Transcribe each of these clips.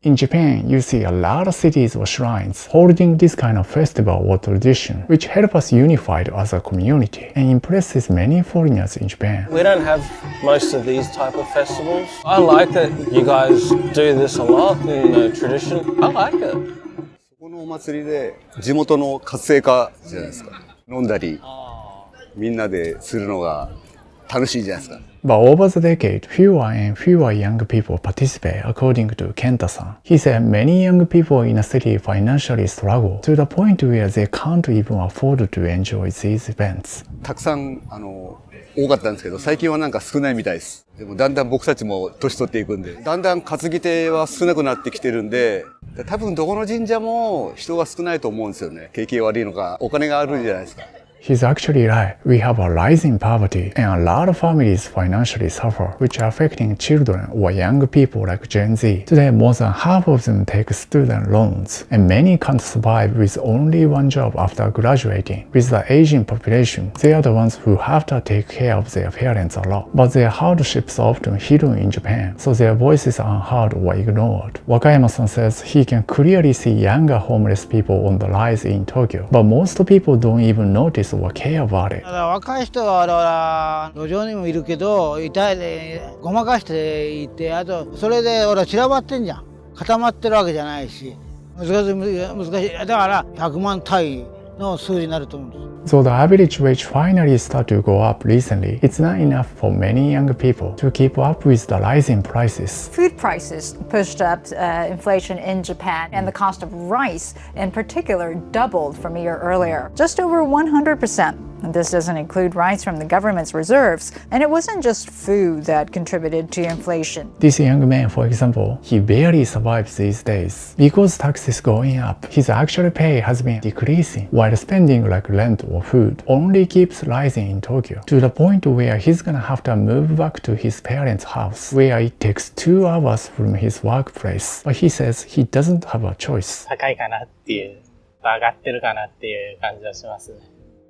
In Japan, you see a lot of cities or shrines holding this kind of festival or tradition, which help us unify as a community and impresses many foreigners in Japan. We don't have most of these type of festivals. I like that you guys do this a lot in the tradition. I like it. このお祭りで地元の活性化じゃないですか。飲んだり、みんなでするのが楽しいじゃないですか。But over the decade, fewer and fewer young people participate, according to Kenta-san. He said many young people in the city financially struggle to the point where they can't even afford to enjoy these events. たくさん多かったんですけど、最近はなんか少ないみたいです。でもだんだん僕たちも年取っていくんで、だんだん担ぎ手は少なくなってきてるんで、多分どこの神社も人が少ないと思うんですよね。景気悪いのか、お金があるんじゃないですか。He's actually right. We have a rising poverty and a lot of families financially suffer, which are affecting children or young people like Gen Z. Today, more than half of them take student loans, and many can't survive with only one job after graduating. With the aging population, they are the ones who have to take care of their parents a lot. But their hardships are often hidden in Japan, so their voices are unheard or ignored. Wakayama-san says he can clearly see younger homeless people on the rise in Tokyo, but most people don't even notice or care about it. 若い人は路上にもいるけど、痛いでごまかしていて、あとそれで散らばってんじゃん。固まってるわけじゃないし、難しい。だから100万単位の数字になると思うんです。Though the average wage finally started to go up recently, it's not enough for many young people to keep up with the rising prices. Food prices pushed up inflation in Japan, and the cost of rice in particular doubled from a year earlier, just over 100%. And this doesn't include rice from the government's reserves, and it wasn't just food that contributed to inflation. This young man, for example, he barely survives these days. Because tax is going up, his actual pay has been decreasing, while spending like rent or food only keeps rising in Tokyo, to the point where he's gonna have to move back to his parents' house, where it takes 2 hours from his workplace. But he says he doesn't have a choice. 高いかなっていう、上がってるかなっていう感じはしますね。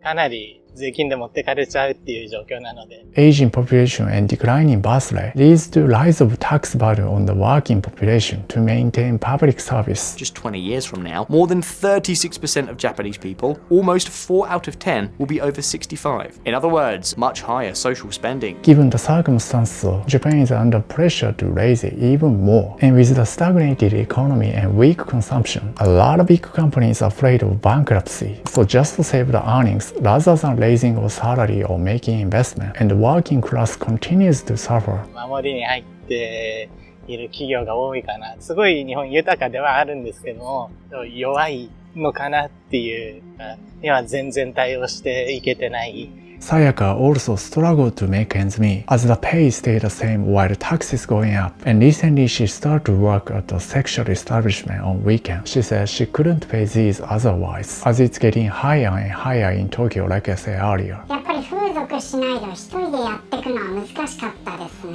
かなり税金で持ってかれちゃうっていう状況なので。Aging population and declining birth rate leads to rise of tax burden on the working population to maintain public service. Just 20 years from now, more than 36% of Japanese people, almost 4 out of 10, will be over 65. In other words, much higher social spending. Given the circumstances, Japan is under pressure to raise it even more. And with the stagnated economy and weak consumption, a lot of big companies are afraid of bankruptcy. So just to save the earnings, rather than raising a salary or making investment, and the working class continues to suffer. 守りに入っている企業が多いかな。すごい日本豊かではあるんですけども、弱いのかなっていうか、今全然対応していけてない。Sayaka also struggled to make ends meet as the pay stayed the same while taxes going up, and recently she started to work at a sexual establishment on weekends. She said she couldn't pay these otherwise, as it's getting higher and higher in Tokyo, like I said earlier. やっぱり風俗しないで一人でやっていくのは難しかったですね。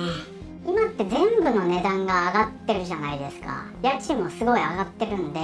今って全部の値段が上がってるじゃないですか。家賃もすごい上がってるんで、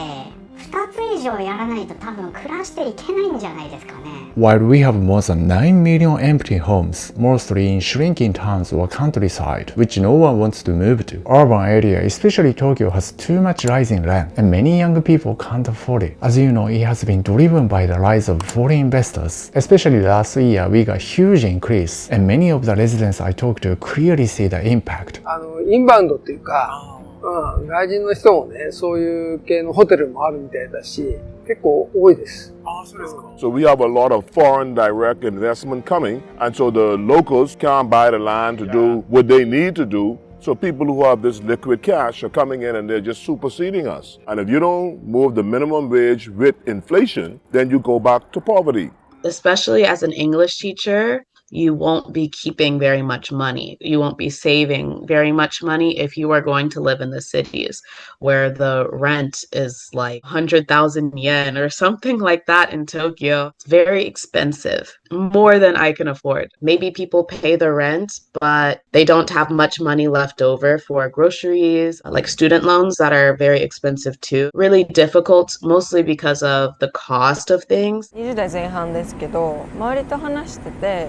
2つ以上やらないと多分暮らしていけないんじゃないですかね。While we have more than 9 million empty homes, mostly in shrinking towns or countryside, which no one wants to move to, urban area, especially Tokyo, has too much rising rent, and many young people can't afford it. As you know, it has been driven by the rise of foreign investors. Especially last year, we got a huge increase, and many of the residents I talked to clearly see the impact. インバウンドっていうか、外人の人もね、そういう系のホテルもあるみたいだし、結構多いです。そうですか。So we have a lot of foreign direct investment coming, and so the locals can't buy the land to do what they need to do. So people who have this liquid cash are coming in and they're just superseding us. And if you don't move the minimum wage with inflation, then you go back to poverty. Especially as an English teacher, you won't be keeping very much money. You won't be saving very much money if you are going to live in the cities where the rent is like 100,000 yen or something like that in Tokyo. It's very expensive, more than I can afford. Maybe people pay the rent, but they don't have much money left over for groceries, like student loans that are very expensive too. Really difficult, mostly because of the cost of things. 20代前半ですけど、周りと話してて、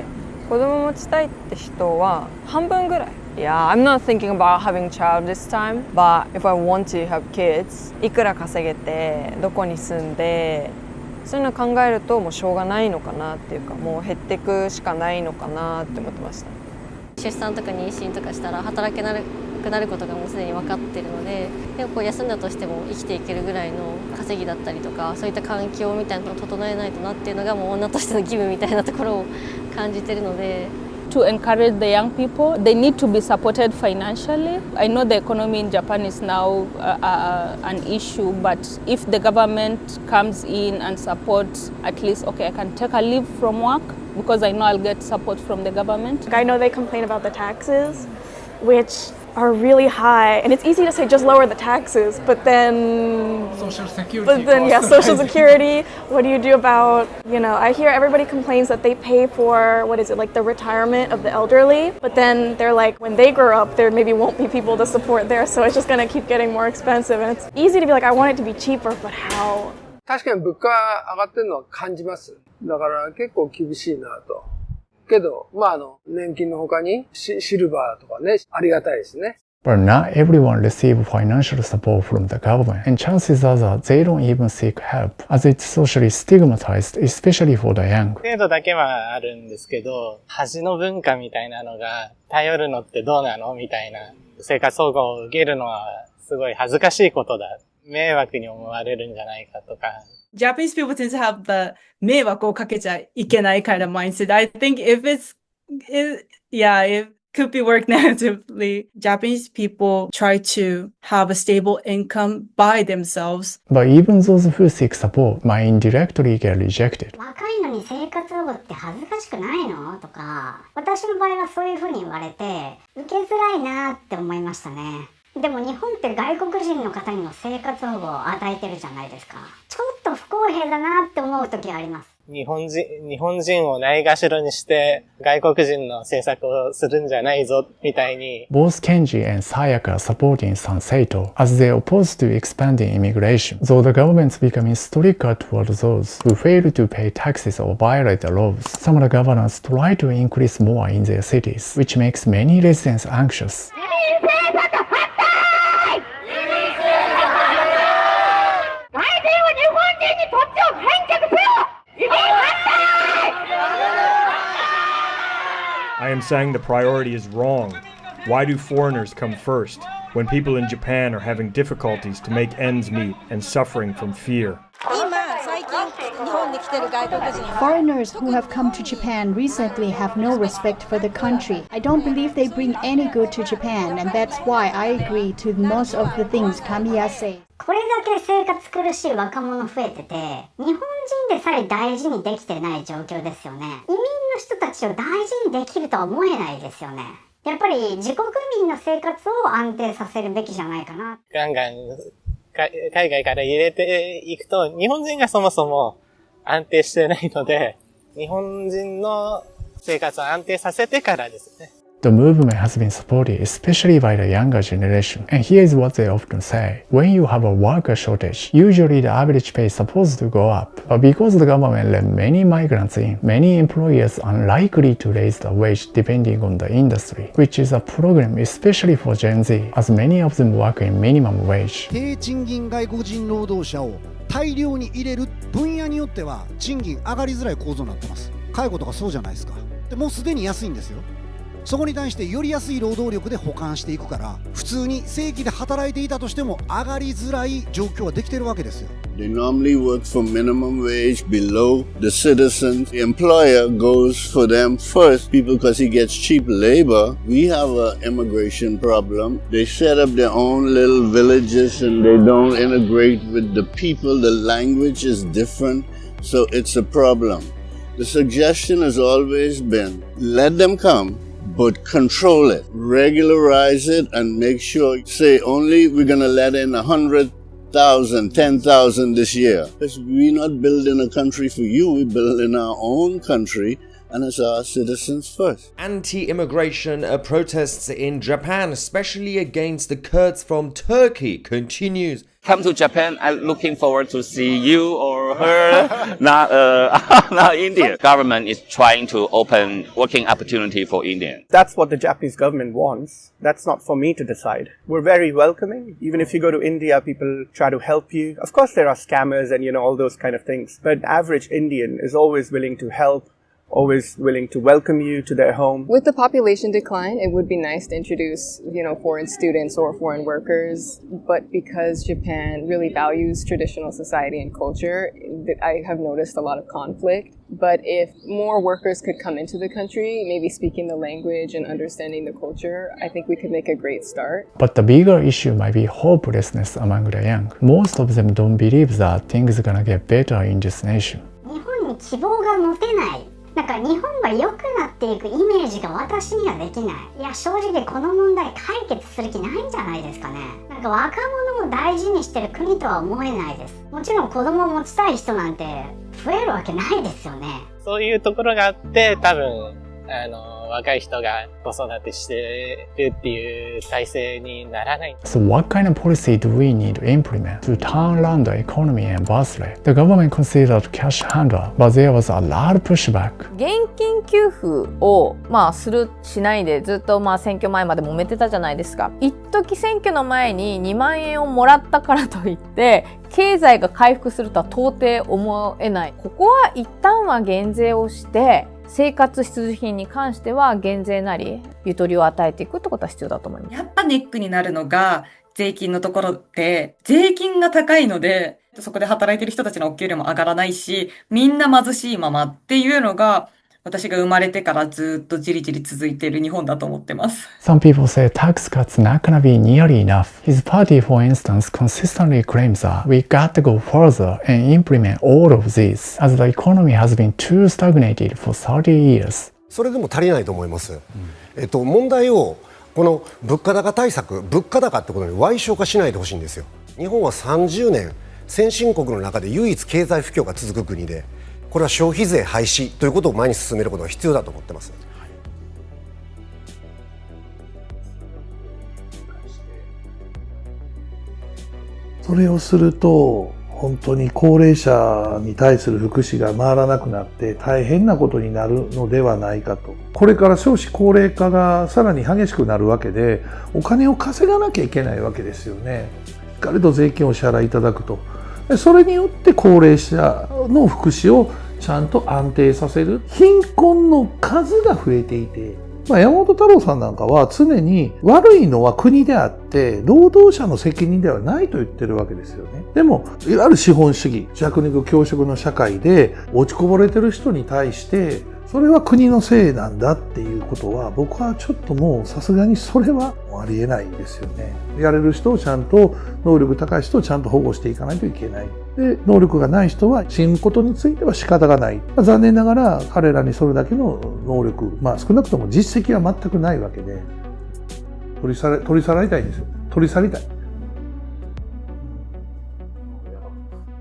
子供持ちたいって人は半分ぐらい Yeah, I'm not thinking about having a child this time, but if I want to have kids, いくら稼げて、どこに住んで、そういうのを考えるともうしょうがないのかなっていうか、もう減っていくしかないのかなって思ってました。出産とか妊娠とかしたら働けなくなることがもうすでに分かっているので、でもこう休んだとしても生きていけるぐらいの稼ぎだったりとか、そういった環境みたいなのを整えないとなっていうのがもう女としての義務みたいなところを感じているので。To encourage the young people, they need to be supported financially. I know the economy in Japan is now an issue, but if the government comes in and supports, at least, okay, I can take a leave from work because I know I'll get support from the government. I know they complain about the taxes, which are really high, and it's easy to say just lower the taxes, but then Social Security. But then Social Security. What do you do about, I hear everybody complains that they pay for like the retirement of the elderly, but then they're like when they grow up there maybe won't be people to support there, so it's just going to keep getting more expensive, and it's easy to be like I want it to be cheaper, but how? 確かに物価上がってるのは感じます。だから結構厳しいなと。けど、年金の他にシルバーとかね、ありがたいですね。But not everyone receives financial support from the government, and chances are that they don't even seek help, as it's socially stigmatized, especially for the young. 程度だけはあるんですけど、恥の文化みたいなのが、頼るのってどうなのみたいな、生活保護を受けるのはすごい恥ずかしいことだ。迷惑に思われるんじゃないかとか。Japanese people tend to have the 迷惑をかけちゃいけない kind of mindset. I think it could be worked narratively. Japanese people try to have a stable income by themselves. But even those who seek support might indirectly get rejected. 若いのに生活保護って恥ずかしくないのとか、私の場合はそういうふうに言われて、受けづらいなって思いましたね。でも日本って外国人の方にも生活保護を与えてるじゃないですか。ちょっと不公平だなって思う時があります。日本人をないがしろにして外国人の政策をするんじゃないぞみたいに。Both Kenji and Sayaka are supporting Sanseito as they oppose to expanding immigration, though the government's becoming stricter toward those who fail to pay taxes or violate the laws. Some of the governors try to increase more in their cities, which makes many residents anxious. I am saying the priority is wrong. Why do foreigners come first when people in Japan are having difficulties to make ends meet and suffering from fear? Foreigners who have come to Japan recently have no respect for the country. I don't believe they bring any good to Japan, and that's why I agree to most of the things Kamiya says. これだけ生活苦しい若者増えてて、日本人でさえ大事にできてない状況ですよね。移民の人たちを大事にできるとは思えないですよね。やっぱり自国民の生活を安定させるべきじゃないかな。ガンガン海外から入れていくと、日本人がそもそも安定してないので、日本人の生活を安定させてからですね。The movement has been supported especially by the younger generation, and here is what they often say. When you have a worker shortage, usually the average pay is supposed to go up, but because the government let many migrants in, many employers are unlikely to raise the wage depending on the industry, which is a problem especially for Gen Z, as many of them work in minimum wage. 低賃金外国人労働者を大量に入れる分野によっては賃金上がりづらい構造になってます。介護とかそうじゃないですか。でもうすでに安いんですよ。そこに対してより安い労働力で補完していくから、普通に正規で働いていたとしても上がりづらい状況はできてるわけですよ。They normally work for minimum wage below the citizens. The employer goes for them first, people, because he gets cheap labor. We have an immigration problem. They set up their own little villages and they don't integrate with the people. The language is different, so it's a problem. The suggestion has always been, let them come, but control it, regularize it, and make sure, say only we're going to let in 100,000, 10,000 this year. Because we're not building a country for you, we're building our own country and it's our citizens first. Anti-immigration protests in Japan, especially against the Kurds from Turkey, continues. Come to Japan, I'm looking forward to see you or her, not India. Government is trying to open working opportunity for Indians. That's what the Japanese government wants. That's not for me to decide. We're very welcoming. Even if you go to India, people try to help you. Of course, there are scammers and, all those kind of things. But average Indian is always willing to help, always willing to welcome you to their home. With the population decline, it would be nice to introduce, foreign students or foreign workers. But because Japan really values traditional society and culture, I have noticed a lot of conflict. But if more workers could come into the country, maybe speaking the language and understanding the culture, I think we could make a great start. But the bigger issue might be hopelessness among the young. Most of them don't believe that things are gonna get better in this nation. 日本に希望が持てない。なんか日本が良くなっていくイメージが私にはできない。いや正直この問題解決する気ないんじゃないですかね。なんか若者も大事にしてる国とは思えないです。もちろん子供を持ちたい人なんて増えるわけないですよね。そういうところがあって多分若い人が子育てしてるっていう体制にならない。So what kind of policy do we need to implement to turn around the economy and birth rate? The government considered cash handler, but there was a lot of pushback. 現金給付をするしないでずっと選挙前まで揉めてたじゃないですか。一時選挙の前に2万円をもらったからといって経済が回復するとは到底思えない。ここは一旦は減税をして生活必需品に関しては減税なりゆとりを与えていくってことは必要だと思います。やっぱネックになるのが税金のところで、税金が高いのでそこで働いてる人たちのお給料も上がらないし、みんな貧しいままっていうのが私が生まれてからずっとじりじり続いている日本だと思ってます。Some people say tax cuts not gonna be nearly enough. His party, for instance, consistently claims that we got to go further and implement all of these, as the economy has been too stagnated for 30 years. それでも足りないと思います。問題をこの物価高対策、物価高ってことに歪償化しないでほしいんですよ。日本は30年先進国の中で唯一経済不況が続く国で。これは消費税廃止ということを前に進めることが必要だと思ってます。それをすると本当に高齢者に対する福祉が回らなくなって大変なことになるのではないかと。これから少子高齢化がさらに激しくなるわけで、お金を稼がなきゃいけないわけですよね。しっかりと税金をお支払いいただくと。それによって高齢者の福祉をちゃんと安定させる。貧困の数が増えていて、山本太郎さんなんかは常に悪いのは国であって労働者の責任ではないと言ってるわけですよね。でもいわゆる資本主義、弱肉強食の社会で落ちこぼれてる人に対してそれは国のせいなんだっていうことは僕はちょっともうさすがにそれはありえないですよね。やれる人をちゃんと能力高い人をちゃんと保護していかないといけない。で、能力がない人は死ぬことについては仕方がない。残念ながら彼らにそれだけの能力、少なくとも実績は全くないわけで、取り去られたいんですよ。取り去りたい。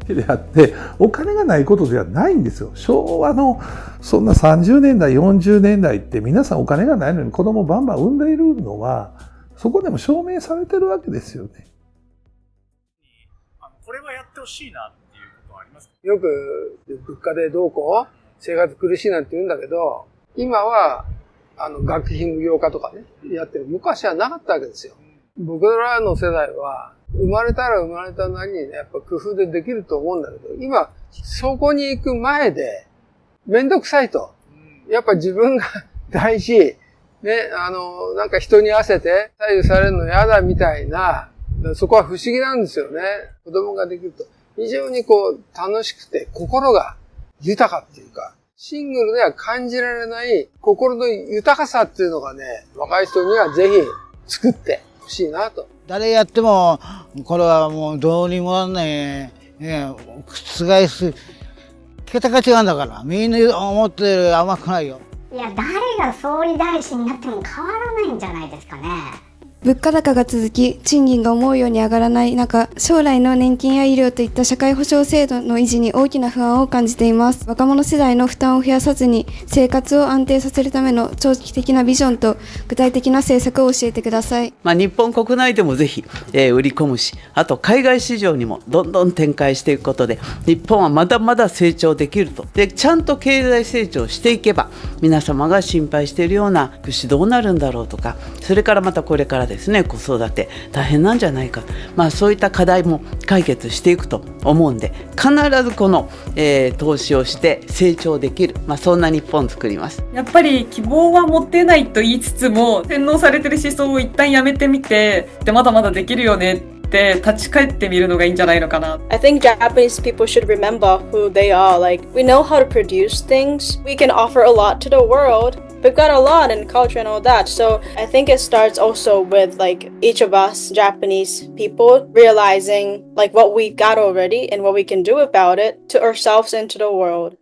であってお金がないことではないんですよ。昭和のそんな30年代40年代って皆さんお金がないのに子供バンバン産んでいるのはそこでも証明されてるわけですよね。これはやってほしいなっていうことはありますか？よく物価でどうこう生活苦しいなんて言うんだけど、今は学費無料化とかねやってる。昔はなかったわけですよ。僕らの世代は生まれたら生まれたなりにね、やっぱ工夫でできると思うんだけど、今、そこに行く前で、めんどくさいと。やっぱ自分が大事、ね、なんか人に合わせて左右されるの嫌だみたいな、そこは不思議なんですよね。子供ができると。非常に楽しくて、心が豊かっていうか、シングルでは感じられない心の豊かさっていうのがね、若い人にはぜひ作ってほしいなと。誰やってもこれはもうどうにもなんない覆す桁が違うんだから、みんな思ってる甘くないよ。いや誰が総理大臣になっても変わらないんじゃないですかね。物価高が続き、賃金が思うように上がらない中、将来の年金や医療といった社会保障制度の維持に大きな不安を感じています。若者世代の負担を増やさずに、生活を安定させるための長期的なビジョンと具体的な政策を教えてください。日本国内でもぜひ、売り込むし、あと海外市場にもどんどん展開していくことで、日本はまだまだ成長できると。で、ちゃんと経済成長していけば、皆様が心配しているような福祉どうなるんだろうとか、それからまたこれからですね、子育て大変なんじゃないか、そういった課題も解決していくと思うんで、必ずこの、投資をして成長できる、そんな日本を作ります。やっぱり希望は持てないと言いつつも、洗脳されてる思想を一旦やめてみて、でまだまだできるよねって立ち返ってみるのがいいんじゃないのかな。I think Japanese people should remember who they are. Like, we know how to produce things. We can offer a lot to the world. We've got a lot in culture and all that. So I think it starts also with like each of us Japanese people realizing like what we got already and what we can do about it to ourselves and to the world.